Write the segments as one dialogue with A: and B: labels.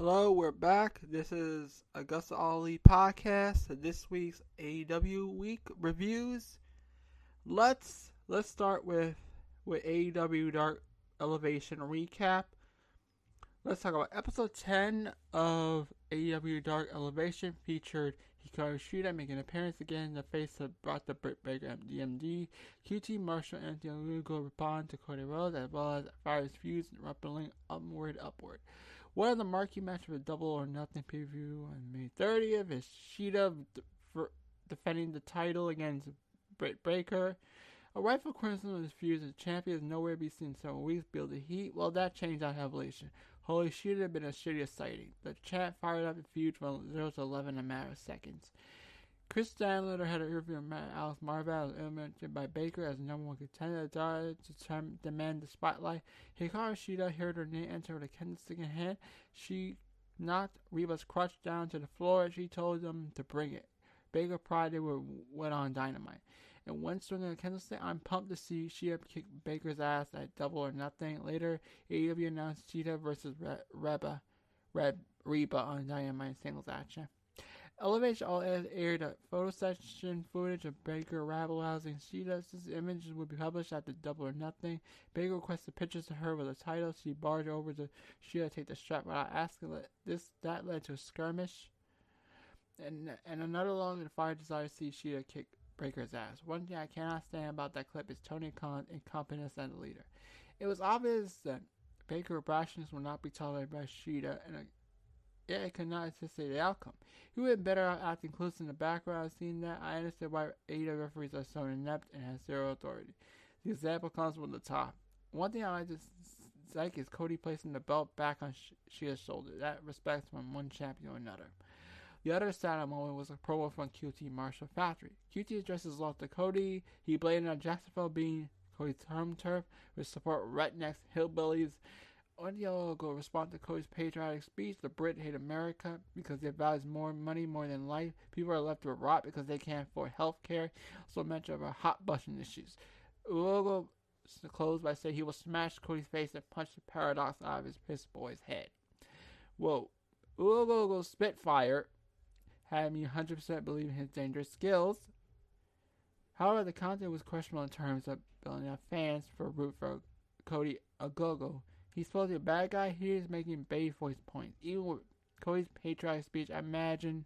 A: Hello, we're back. This is AgostoAllElite podcast. This week's AEW week reviews. Let's start with AEW Dark Elevation recap. Let's talk about episode 10 of AEW Dark Elevation. Featured Hikaru Shida making an appearance again in the face of brought the Britt Baker DMD. QT Marshall and Anthony Lugo respond to Cody Rhodes as well as Fire's fuse and rappelling upward. One of the marquee matches of a Double or Nothing preview on May 30th is Shida defending the title against Britt Baker. A rightful criticism was fused as champion is nowhere to be seen in several weeks. Build the heat. Well, that changed on Evolution. Holy shit, it had been a shitty sighting. The chat fired up the feud from 0 to 11 in a matter of seconds. Chris Stanley had an interview with Alex Marvell, was eliminated by Baker as the number one contender to demand the spotlight. Hikaru Shida heard her name enter with a candlestick in hand. She knocked Reba's crutch down to the floor and she told them to bring it. Baker pride they went on Dynamite. And when swinging a candlestick, I'm pumped to see Shida kick Baker's ass at Double or Nothing. Later, AEW announced Shida versus Reba on Dynamite singles action. Elevation All aired a photo session footage of Baker rabble-rousing Shida. This image would be published after Double or Nothing. Baker requested pictures of her with a title. She barged over to Shida to take the strap without asking. That led to a skirmish. And another long and fire desire to see Shida kick Baker's ass. One thing I cannot stand about that clip is Tony Khan's incompetence as a leader. It was obvious that Baker's brashness would not be tolerated by Shida, and it could not anticipate the outcome. He would have been better off acting close in the background. Seeing that, I understand why AEW referees are so inept and have zero authority. The example comes from the top. One thing I like to like is Cody placing the belt back on Shida's shoulder. That respects from one champion to another. The other sad moment was a promo from QT Marshall Factory. QT addresses loss to Cody. He blamed on Jacksonville being Cody's home turf, which support rednecks, hillbillies. On the logo respond to Cody's patriotic speech, the Brit hate America because they value more money more than life. People are left to rot because they can't afford health care. So much of our hot button issues. Ulogo closed by saying he will smash Cody's face and punch the paradox out of his piss boy's head. Whoa. Ulogo's Spitfire had me 100% believe in his dangerous skills. However, the content was questionable in terms of building up fans for root for Cody Agogo. He's supposed to be a bad guy. He is making baby voice points. Even with Cody's patriotic speech, I imagine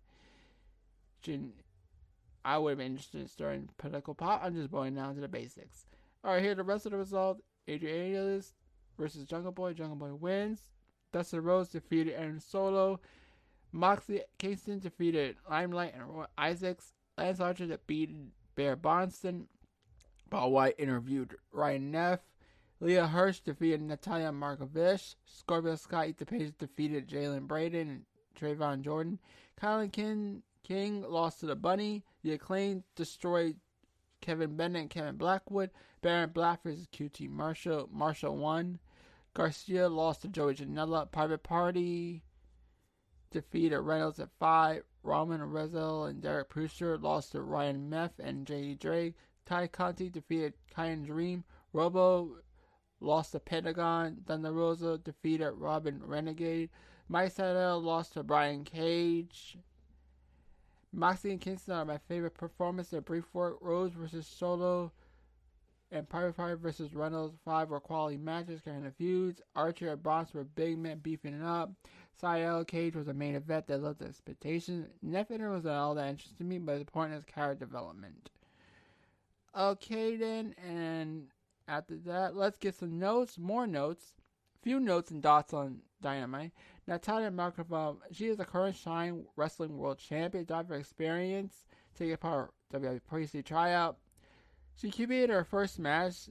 A: I would have been interested in starting political pop. I'm just going down to the basics. Alright, here are the rest of the results. Adrian Alias versus Jungle Boy. Jungle Boy wins. Dustin Rhodes defeated Aaron Solo. Moxley Kingston defeated Limelight and Roy Isaacs. Lance Archer defeated Bear Bonston. Paul White interviewed Ryan Neff. Leah Hirsch defeated Natalia Markovich. Scorpio Sky defeated Jalen Braden and Trayvon Jordan. Kylan King lost to the Bunny. The Acclaimed destroyed Kevin Bennett and Kevin Blackwood. Baron Black versus QT Marshall. Marshall won. Garcia lost to Joey Janela. Private Party defeated Reynolds at 5. Roman Rezel and Derek Brewster lost to Ryan Meth and J.D. Drake. Ty Conti defeated Kyan Dream. Robo lost to Pentagon. Thunder Rosa defeated Robin Renegade. Mike Sydal lost to Brian Cage. Moxley and Kingston are my favorite performance. Their brief work. Rose versus Solo and Private Party versus Reynolds 5 were quality matches carrying the feuds. Archer and Bronx were big men beefing it up. Sydal Cage was a main event that lived to expectations. Neff was not all that interesting to me, but the point is character development. Okay then, and after that, let's get some notes, more notes, few notes and dots on Dynamite. Natalia Markova, she is the current Shine Wrestling World Champion, diver experience, taking part in WWE Priestley tryout. She competed her first match.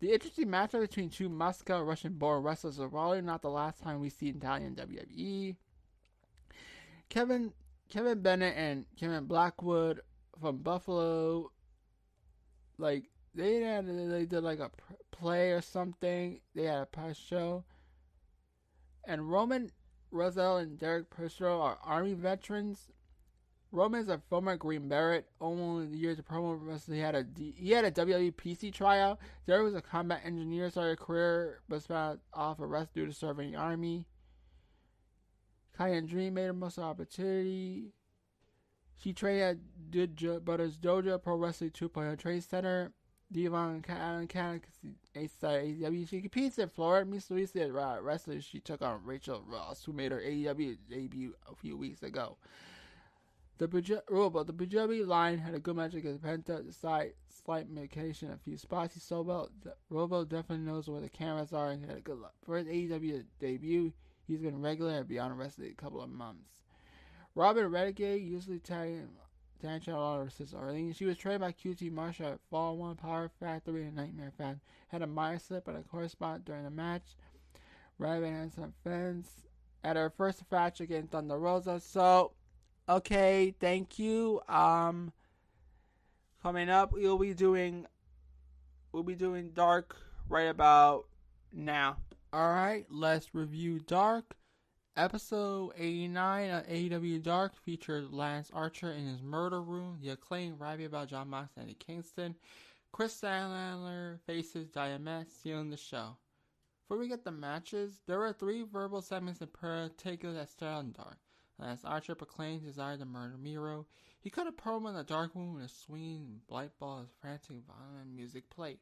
A: The interesting matchup between two Moscow Russian-born wrestlers is probably not the last time we see Italian WWE. Kevin Bennett and Kevin Blackwood from Buffalo, like they did like a play or something. They had a press show, and Roman Rosell and Derek Persero are Army veterans. Roman's a former Green Beret. Only years of promo wrestling, he had a WWE PC tryout. Derek was a combat engineer, started a career, but was found off arrest due to serving the Army. Kai Dream made her most of the opportunity. She trained at Good Brothers Dojo Pro Wrestling 2.0 Trade Center. Devon Allen AEW. She competes in Florida. Miss Louisa wrestler. She took on Rachel Ross, who made her AEW debut a few weeks ago. The Punjabi line had a good match against Penta, despite slight medication in a few spots. Robo definitely knows where the cameras are and he had a good luck. For his AEW debut, he's been regular and beyond the rest of the couple of months. Robin Renegade usually tagging a lot of her sister Arlene. She was trained by QT Marshall at Fall 1, Power Factory, and Nightmare Fan. Had a minor slip at a correspondent during the match. Raven had some fans at her first match against Thunder Rosa. So, okay, thank you. Coming up, we'll be doing Dark right about now. Alright, let's review Dark. Episode 89 of AEW Dark featured Lance Archer in his murder room. The Acclaimed rapping about John Mox and Eddie Kingston. Chris Sandler faces Dynamite, sealing the show. Before we get the matches, there were 3 verbal segments in particular that started on Dark. Lance Archer proclaimed his desire to murder Miro. He cut a promo in the dark room with a swinging light ball as frantic, violent music played.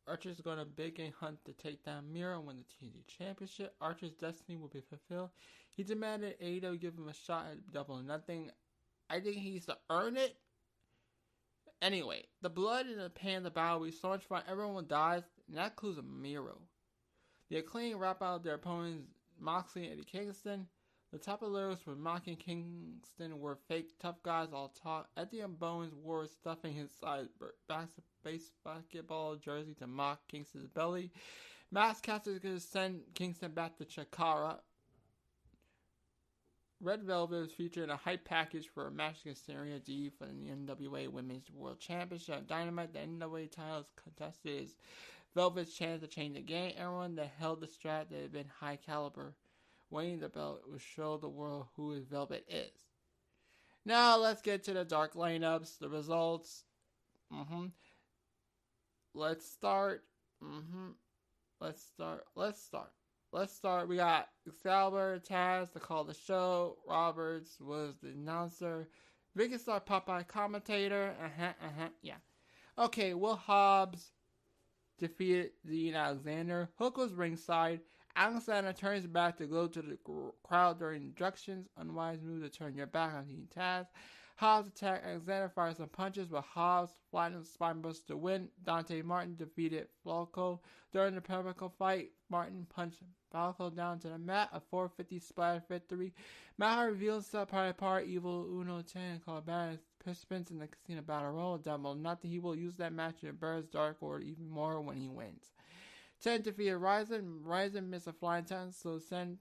A: Archer's going on a big game hunt to take down Miro and win the TNT Championship. Archer's destiny will be fulfilled. He demanded AEW give him a shot at Double or Nothing. I think he needs to earn it. Anyway, the blood and the pain of the battle will be so much fun. Everyone dies, and that includes Miro. The Acclaimed wrap out their opponents, Moxley and Eddie Kingston. The top of the lyrics were mocking Kingston were fake tough guys all talk. Eddie and Bowens wore stuffing his side base basketball jersey to mock Kingston's belly. Mass Casters could send Kingston back to Chikara. Red Velvet was featured in a hype package for a match against Serena D for the NWA Women's World Championship. Dynamite, the NWA titles contested is Velvet's chance to change the game. Everyone that held the strap that had been high caliber. Winning the belt will show the world who his Velvet is. Now let's get to the Dark lineups, the results. Let's start. Let's start. We got Excalibur, Taz to call the show. Roberts was the announcer. Vicky Star Popeye commentator. Yeah. Okay, Will Hobbs defeated Dean Alexander. Hook was ringside. Alexander turns back to go to the crowd during instructions. Unwise move to turn your back on Team Taz. Hobbs attacked Alexander, fired some punches, but Hobbs flattened Spinebuster to win. Dante Martin defeated Falco. During the pinnacle fight, Martin punched Falco down to the mat. A 450 splash victory. Matt revealed himself part Evil Uno 10 and called bad participants in the Casino Battle Royal. Double nothing. He will use that match in Bird's Dark Order even more when he wins. 10 defeated Ryzen. Ryzen missed a flying 10, so send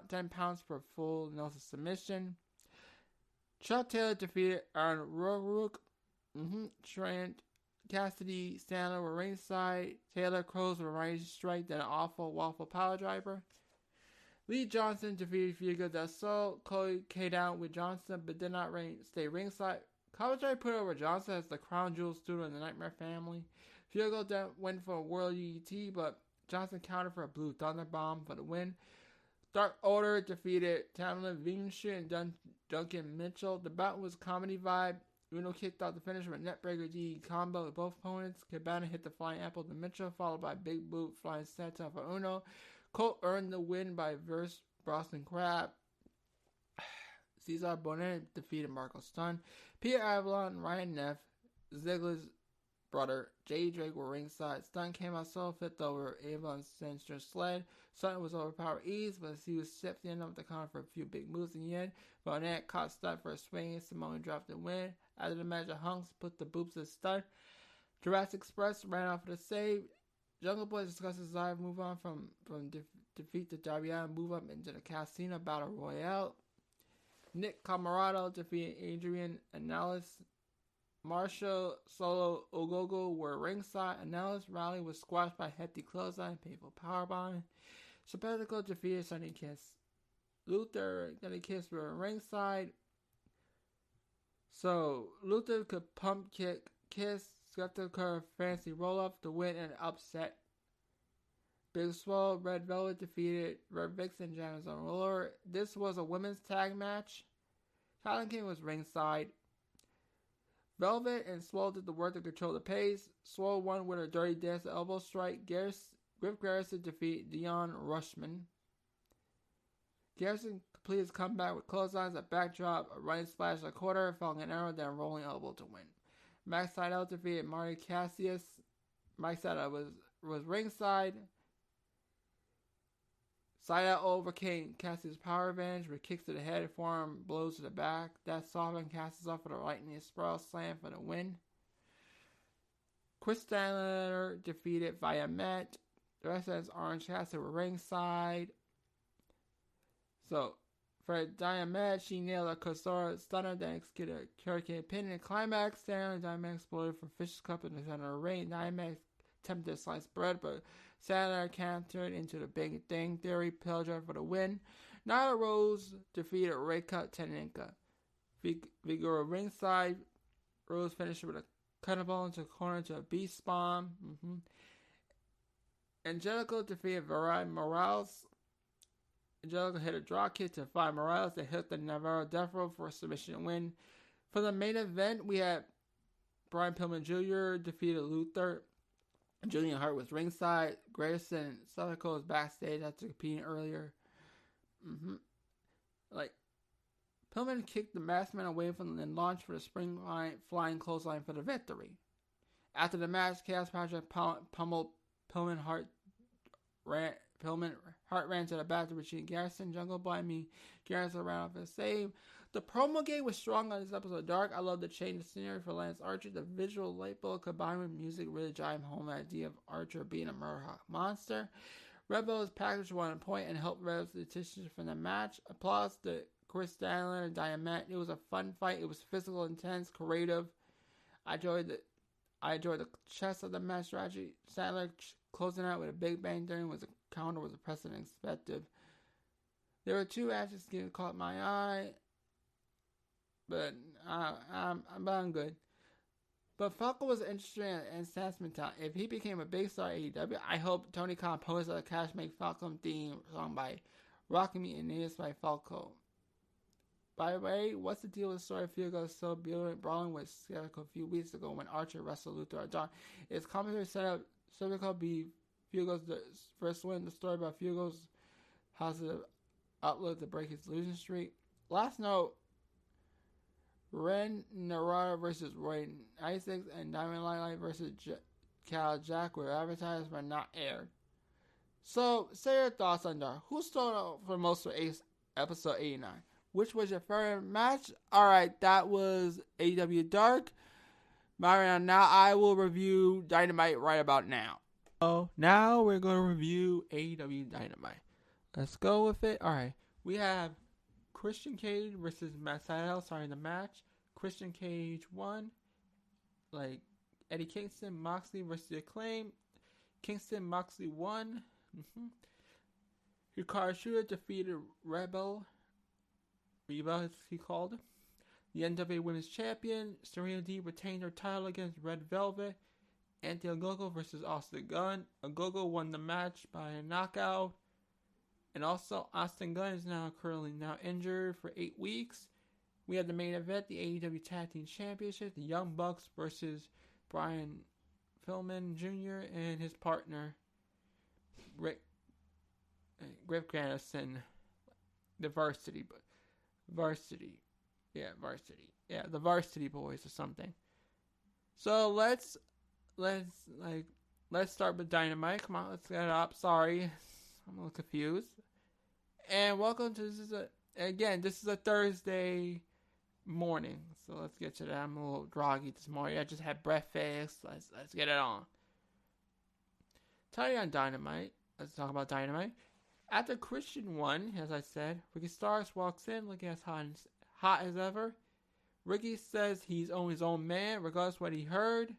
A: 10 pounds for full Nelson submission. Chuck Taylor defeated Aaron Rourke. Trent Cassidy Stanley were ringside. Taylor Crows were range strike, then an awful waffle power driver. Lee Johnson defeated Fuego del Sol. Cody came down with Johnson, but did not stay ringside. Commentary put over Johnson as the crown jewel student in the Nightmare family. Fuego went for a World UET, but Johnson countered for a Blue Thunder Bomb for the win. Dark Order defeated Tamlin Vinshu and Duncan Mitchell. The bout was comedy vibe. Uno kicked out the finish with a Netbreaker D combo with both opponents. Cabana hit the flying apple to Mitchell, followed by Big Boot flying senton for Uno. Colt earned the win by verse Boston Crab. Cesar Bonet defeated Marco Stunt. Peter Avalon and Ryan Neff, Ziggler's brother, Jay Drake were ringside. Stunt came out solo flipped over Avalon's sinister sled. Stunt was overpowered ease, but he was shifting enough to counter for a few big moves in the end. Bonet caught Stunt for a swing and Simone dropped the win. After the match, the Hunks put the boops to Stunt. Jurassic Express ran off for the save. Jungle Boy discussed his desire to move on from defeat to Darby Allin, move up into the Casino Battle Royale. Nick Camarado defeated Adrian Anales. Marshall, Solo, Ogogo were ringside. Anales rally was squashed by hefty clothesline and painful powerbomb. Sabbatical defeated Sunny Kiss. Luther and Sunny Kiss were ringside. So Luther could pump kick Kiss. Skeptical curve fancy roll up to win and upset. Big Swole, Red Velvet defeated Red Vixen, Janice on Roller. This was a women's tag match. Kylan King was ringside. Velvet and Swole did the work to control the pace. Swole won with a Dirty Dance elbow strike. Griff Garrison defeated Dion Rushman. Garrison completed his comeback with clotheslines, a backdrop, a running splash, a quarter, Falcon Arrow, then a rolling elbow to win. Max Sydal defeated Marty Cassius. Mike Sydal was ringside. Sydal overcame Cassius' power advantage with kicks to the head, forearm blows to the back. That softened Cassius off with a lightning sprawl slam for the win. Chris Stanley defeated Viamet. The rest of Orange Cassidy were ringside. So, for Dynamite, she nailed a Kosora stunner, then executed a Hurricane Pin in the climax. Stanley and Dynamite exploded for Fish's Cup in the center of the ring. Dynamite attempted to slice bread, but Sandler countered into the Big Thing Theory Pillager for the win. Nyla Rose defeated Rayka Taninka. Vigora ringside. Rose finished with a cannonball into the corner to a beast bomb. Angelico defeated Variety Morales. Angelico hit a drop kick to find Morales. They hit the Navarro Death Row for a submission win. For the main event, we had Brian Pillman Jr. defeated Luther. Julian Hart was ringside. Grayson Sutherland was backstage after competing earlier. Pillman kicked the masked man away from them and launched for the spring flying clothesline for the victory. After the match, Chaos Project pummeled Pillman. Hart ran to the back to Richie Garrison. Jungle Boy Garrison ran off and save. The promo game was strong on this episode of Dark. I love the change of scenery for Lance Archer. The visual light bulb combined with music really drive home the idea of Archer being a murder monster. Red Velvet's package won a point and helped Red's decision from the match. Applause to Chris Stanley and Diamante. It was a fun fight. It was physical, intense, creative. I enjoyed the chess of the match strategy. Stanley closing out with a big bang during was a counter was a precedent expected. There were two actions getting caught my eye, but I'm good. But Falco was interested in Sansman Town. If he became a big star at AEW, I hope Tony Khan posted a Cash Make Falco theme song by Rockin' Me and Names by Falco. By the way, what's the deal with the story of Fuego so brawling with Skeletor a few weeks ago when Archer wrestled Luther at Dawn? Is commentary set up Skeletor be Fuego's first win? The story about Fuego's positive outlook to break his losing streak. Last note, Ren Narada versus Roy Isaacs and Diamond Light versus Cal Jack were advertised but not aired. So, say your thoughts on Dark. Who stole out for most of episode 89? Which was your favorite match? Alright, that was AEW Dark. Now I will review Dynamite right about now. So, now we're going to review AEW Dynamite. Let's go with it. Alright, we have Christian Cage versus Matt Sydal starting the match. Christian Cage won. Eddie Kingston, Moxley versus The Acclaim. Kingston, Moxley won. Hikaru Shida defeated Reba, as he called. The NWA Women's Champion, Serena Deeb retained her title against Red Velvet. Anthony Ogogo versus Austin Gunn. Ogogo won the match by a knockout. And also, Austin Gunn is currently injured for 8 weeks. We had the main event, the AEW Tag Team Championship, the Young Bucks versus Brian Pillman Jr. and his partner, Griff Garrison, the Varsity Boys or something. So let's start with Dynamite. Come on, let's get it up. Sorry, I'm a little confused. And welcome to this is a Thursday morning, so let's get to that. I'm a little groggy this morning. I just had breakfast. Let's get it on. Telling you on Dynamite. Let's talk about Dynamite. After Christian won, as I said, Ricky Starks walks in looking as hot as ever. Ricky says he's his own man, regardless of what he heard.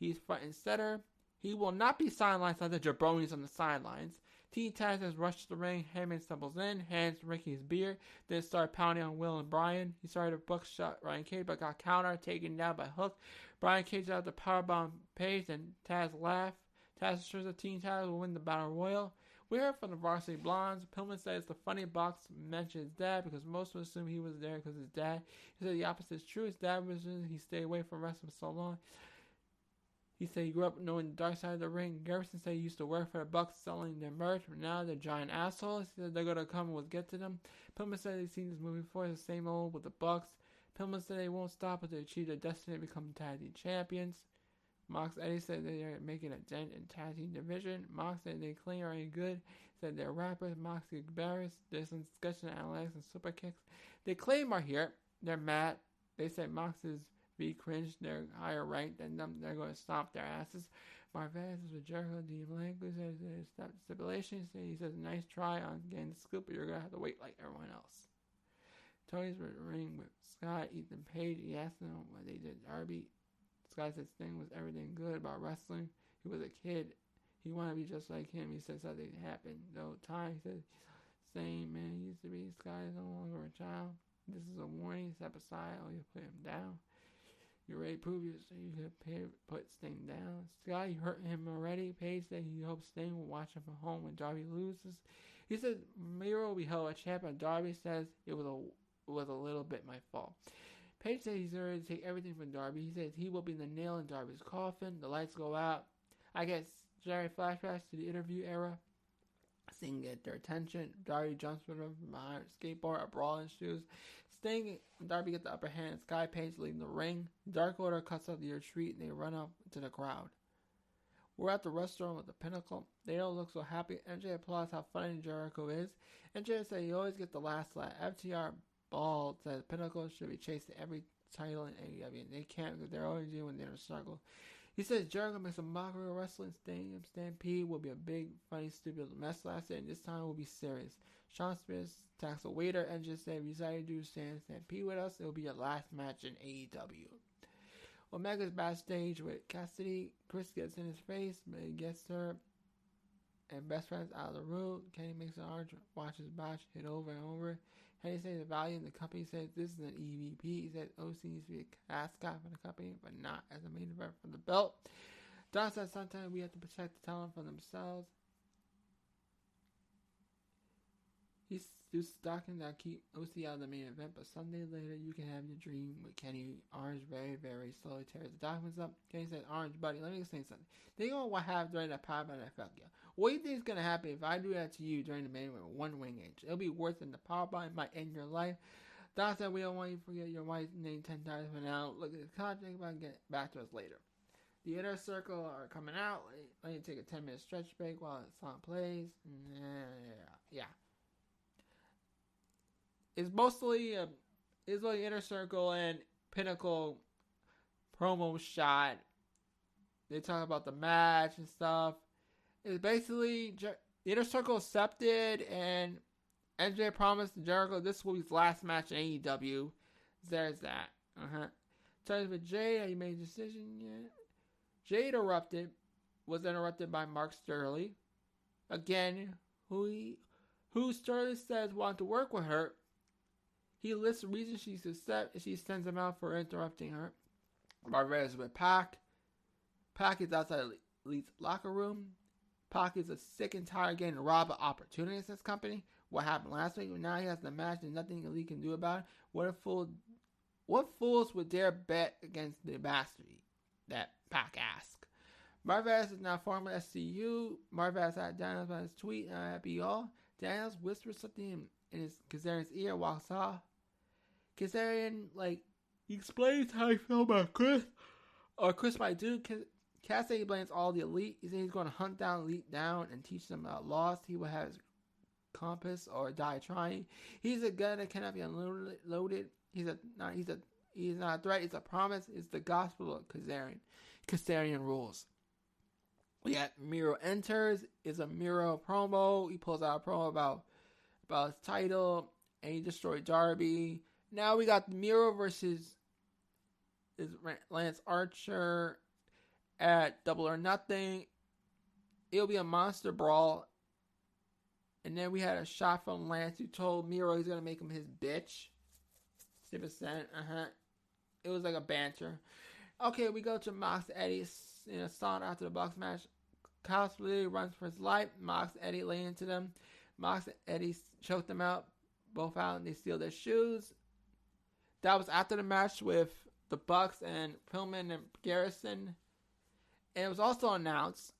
A: He's front and center. He will not be sidelined like the jabronis on the sidelines. Teen Titans rush to the ring. Heyman stumbles in, hands Ricky his beer, then started pounding on Will and Brian. He started a buckshot Ryan Cage, but got countered, taken down by Hook. Brian Cage out the powerbomb Page, and Taz laughed. Taz assures the Teen Titans will win the Battle Royal. We heard from the Varsity Blondes. Pillman says the funny box mentioned his dad because most would assume he was there because his dad. He said the opposite is true. His dad was he stayed away from wrestling for so long. He said he grew up knowing the dark side of the ring. Garrison said he used to work for the Bucks selling their merch, but now they're giant assholes. He said they're going to come and get to them. Pillman said they've seen this movie before. It's the same old with the Bucks. Pillman said they won't stop until they achieve their destiny and become tag team champions. Mox Eddie said they are making a dent in tag team division. Mox said they clean are any good. Said they're rappers. Mox is embarrassed. There's some discussion of analytics and super kicks. They claim are here. They're mad. They said Mox is be cringe. They're higher ranked than them. They're going to stomp their asses. Marvez is with Jericho. Dean Blanco says stop the stipulation. He says nice try on getting the scoop, but you're going to have to wait like everyone else. Tony's with the ring with Scott, Ethan Page. He asked them what they did. Darby. Scott said Sting was everything good about wrestling. He was a kid. He wanted to be just like him. He said something happened. No time. He said, same man he used to be. Scott is no longer a child. This is a warning. Step aside or you put him down. You already proved it, so you could put Sting down. Scott, you hurt him already. Page said he hopes Sting will watch him from home when Darby loses. He said Miro will be held a champ, and Darby says it was a little bit my fault. Page said he's ready to take everything from Darby. He says he will be the nail in Darby's coffin. The lights go out. I guess Jerry flashbacks to the interview era. Sting get their attention. Darby jumps with him from behind a skateboard, a brawl ensues. Sting and Darby get the upper hand. Sky Page leaving the ring. Dark Order cuts out the retreat and they run up to the crowd. We're at the restaurant with the Pinnacle. They don't look so happy. NJ applauds how funny Jericho is. NJ said he always gets the last laugh. FTR Ball says Pinnacle should be chasing every title in AEW. They can't because they're always doing their struggle. He says Jericho makes a mockery of wrestling. Stadium Stampede will be a big, funny, stupid mess last year, and this time will be serious. Sean Spears attacks a waiter and just said, if you decide to do Stampede with us, it will be your last match in AEW. Omega's backstage with Cassidy. Chris gets in his face, but he gets her and best friends out of the room. Kenny makes an arch, watches Botch hit over and over. Kenny says the value in the company says this is an EVP. He says OC needs to be a mascot for the company, but not as a main event for the belt. Don says sometimes we have to protect the talent from themselves. He's still stalking that keep OC out of the main event, but someday later you can have your dream with Kenny. Orange very, very slowly tears the documents up. Kenny says, Orange, buddy, let me explain something. Think about what happened during that power bomb that fuck you. What do you think is going to happen if I do that to you during the main event with one wing inch? It'll be worse than the power bomb. It might end your life. Don said, we don't want you to forget your wife's name 10 times for now. Look at the contract, but I'll get back to us later. The Inner Circle are coming out. Let me take a 10-minute stretch break while the song plays. Yeah. It's mostly Inner Circle and Pinnacle promo shot. They talk about the match and stuff. It's basically the Inner Circle accepted, and NJ promised Jericho this will be his last match in AEW. There's that. Started with Jade. Have you made a decision yet? Jade was interrupted by Mark Sterling. Again, who Sterling says wanted to work with her. He lists reasons she's upset and she sends him out for interrupting her. Marvez with Pac. Pac is outside Elite's locker room. Pac is a sick and tired of getting robbed of opportunities in this company. What happened last week? Now he has the match and nothing Elite can do about it. What fools would dare bet against the mastery? That Pac asked. Marvez is now former SCU. Marvez had Daniels on his tweet, and I'm happy y'all. Daniels whispers something in Kazarian's ear, walks off. Kazarian, he explains how he felt about Chris. Or Chris might do. Cass said he blames all the Elite. He said he's going to hunt down Elite down and teach them about loss. He will have his compass or die trying. He's a gun that cannot be unloaded. He's not a threat. It's a promise. It's the gospel of Kazarian. Kazarian rules. We got Miro enters. It's a Miro promo. He pulls out a promo about his title, and he destroyed Darby. Now we got Miro versus Lance Archer at Double or Nothing. It'll be a monster brawl. And then we had a shot from Lance who told Miro he's going to make him his bitch. 50%. It was like a banter. Okay, we go to Mox Eddie in a song after the box match. cosplay runs for his life. Mox and Eddie lay into them. Mox and Eddie choked them out, both out, and they steal their shoes. That was after the match with the Bucks and Pillman and Garrison. And it was also announced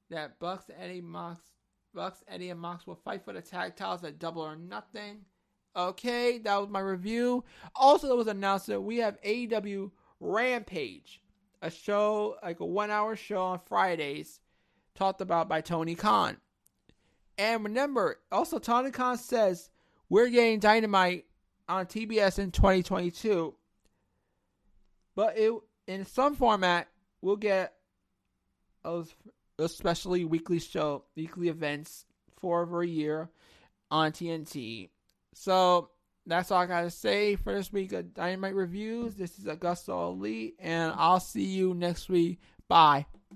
A: that Bucks, Eddie, and Mox will fight for the tag titles at Double or Nothing. Okay, that was my review. Also, it was announced that we have AEW Rampage, a show, like a 1 hour show on Fridays, talked about by Tony Khan. And remember, also Tony Khan says we're getting Dynamite on TBS in 2022. But in some format, we'll get a especially weekly events for over a year on TNT. So that's all I gotta say for this week of Dynamite Reviews. This is AgostoAllElite, and I'll see you next week. Bye.